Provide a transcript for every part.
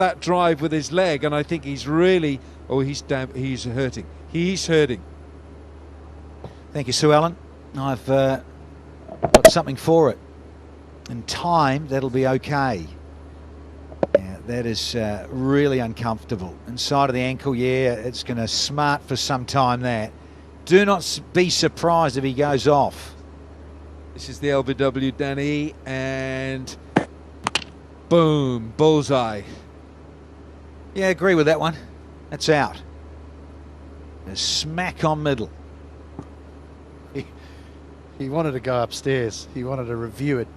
that drive with his leg, and I think he's really, he's hurting. He's hurting. Thank you, Sue Ellen. I've got something for it. In time, that'll be okay. Yeah, that is really uncomfortable. Inside of the ankle, yeah, it's going to smart for some time, that. Do not be surprised if he goes off. This is the LBW, Danny, and boom, bullseye. Yeah, agree with that one. That's out. A smack on middle. He wanted to go upstairs. He wanted to review it,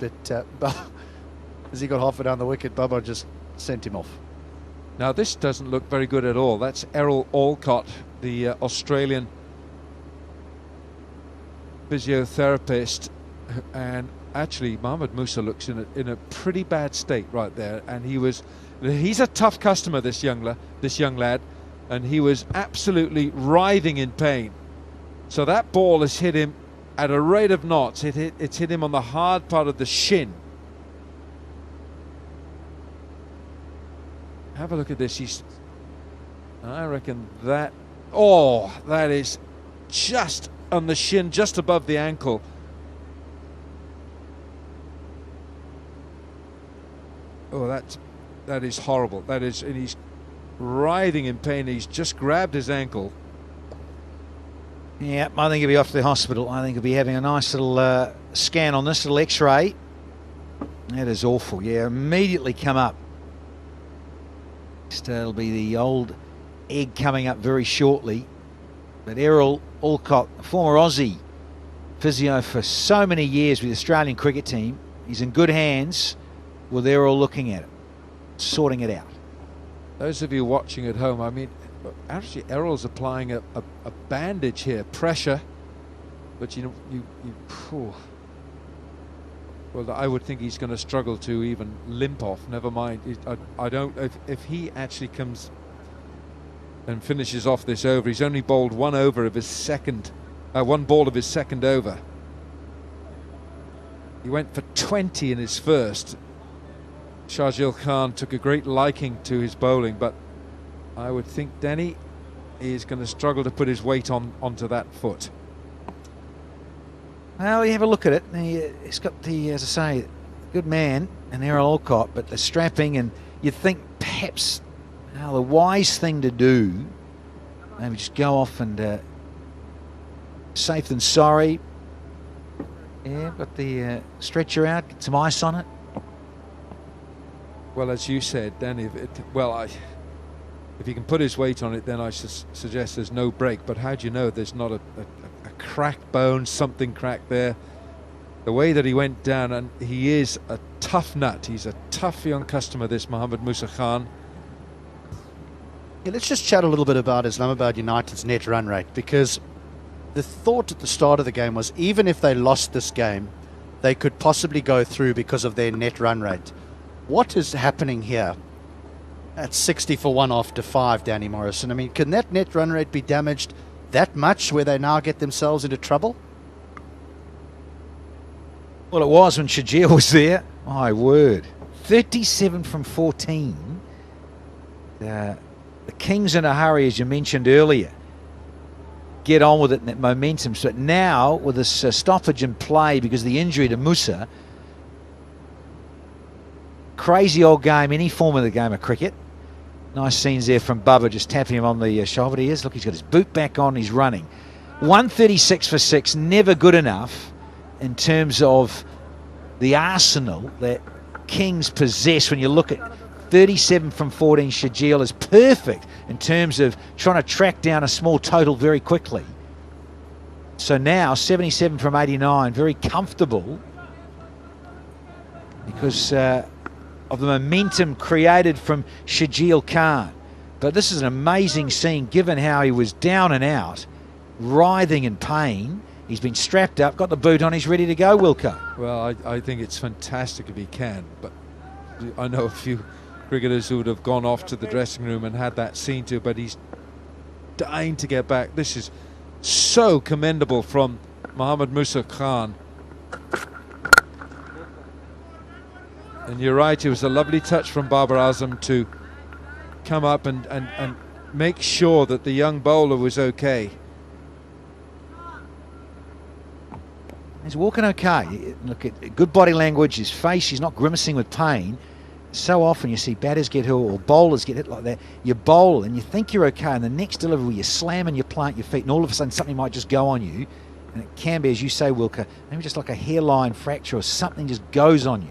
but as he got halfway down the wicket, Babar just sent him off. Now this doesn't look very good at all. That's Errol Alcott, the Australian physiotherapist, and actually Mohamed Musa looks in a pretty bad state right there. And he's a tough customer, this young lad, and he was absolutely writhing in pain. So that ball has hit him at a rate of knots. It's hit him on the hard part of the shin. Have a look at this. I reckon that is just on the shin, just above the ankle. Oh, that is horrible. That is, and he's writhing in pain. He's just grabbed his ankle. Yeah, I think he'll be off to the hospital. I think he'll be having a nice little scan on this, little x-ray. That is awful. Yeah, immediately come up. It'll be the old egg coming up very shortly. But Errol Alcott, former Aussie physio for so many years with the Australian cricket team, he's in good hands with Errol looking at it, sorting it out. Those of you watching at home, I mean, actually Errol's applying a bandage here, pressure, but well, I would think he's going to struggle to even limp off. Never mind. I don't. If he actually comes and finishes off this over, he's only bowled one ball of his second over. He went for 20 in his first. Shahjil Khan took a great liking to his bowling, but I would think Denny is going to struggle to put his weight onto that foot. Well, you have a look at it. He's got the, as I say, good man, and Errol Alcott, but the strapping, and you'd think perhaps the wise thing to do, maybe just go off and safe than sorry. Yeah, got the stretcher out, get some ice on it. Well, as you said, Danny, if he can put his weight on it, then I suggest there's no break. But how do you know there's not a cracked bone, something cracked there? The way that he went down, and he is a tough nut. He's a tough young customer, this Mohamed Musa Khan. Yeah, let's just chat a little bit about Islamabad United's net run rate, because the thought at the start of the game was even if they lost this game, they could possibly go through because of their net run rate. What is happening here at 60 for 1 after 5, Danny Morrison? I mean, can that net run rate be damaged that much where they now get themselves into trouble? Well, it was when Shahjil was there. My word. 37 from 14. The Kings in a hurry, as you mentioned earlier. Get on with it in that momentum. But now, with this stoppage in play because of the injury to Musa, crazy old game, any form of the game of cricket. Nice scenes there from Bubba, just tapping him on the shoulder. He is. Look, he's got his boot back on, he's running. 136 for 6, never good enough in terms of the arsenal that Kings possess. When you look at 37 from 14, Shahjil is perfect in terms of trying to track down a small total very quickly. So now 77 from 89, very comfortable because of the momentum created from Shahjil Khan. But this is an amazing scene given how he was down and out, writhing in pain. He's been strapped up, got the boot on, he's ready to go, Wilco. Well, I think it's fantastic if he can, but I know a few cricketers who would have gone off to the dressing room and had that scene too, but he's dying to get back. This is so commendable from Mohamed Musa Khan. And you're right, it was a lovely touch from Babar Azam to come up and make sure that the young bowler was okay. He's walking okay. Look at good body language, his face, he's not grimacing with pain. So often you see batters get hit or bowlers get hit like that. You bowl and you think you're okay, and the next delivery you slam and you plant your feet, and all of a sudden something might just go on you. And it can be, as you say, Wilker, maybe just like a hairline fracture or something just goes on you.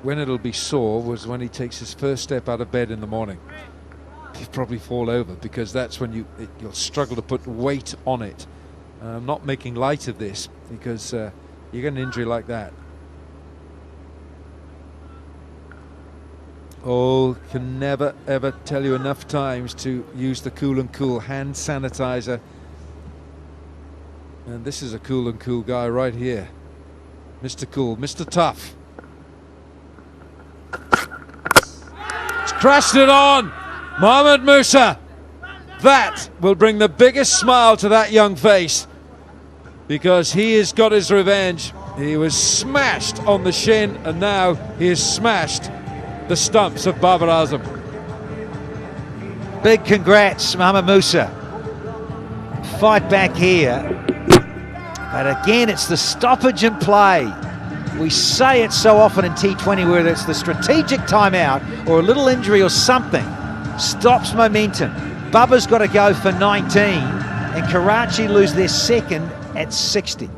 When it'll be sore was when he takes his first step out of bed in the morning. He'll probably fall over, because that's when you'll struggle to put weight on it. I'm not making light of this, because you get an injury like that. Oh, can never ever tell you enough times to use the Cool and Cool hand sanitizer. And this is a Cool and Cool guy right here. Mr. Cool, Mr. Tough. He's crashed it on. Mohammad Musa. That will bring the biggest smile to that young face, because he has got his revenge. He was smashed on the shin, and now he has smashed the stumps of Babar Azam. Big congrats, Mohammad Musa. Fight back here. But again, it's the stoppage in play. We say it so often in T20, whether it's the strategic timeout or a little injury or something, stops momentum. Babar's got to go for 19, and Karachi lose their second at 60.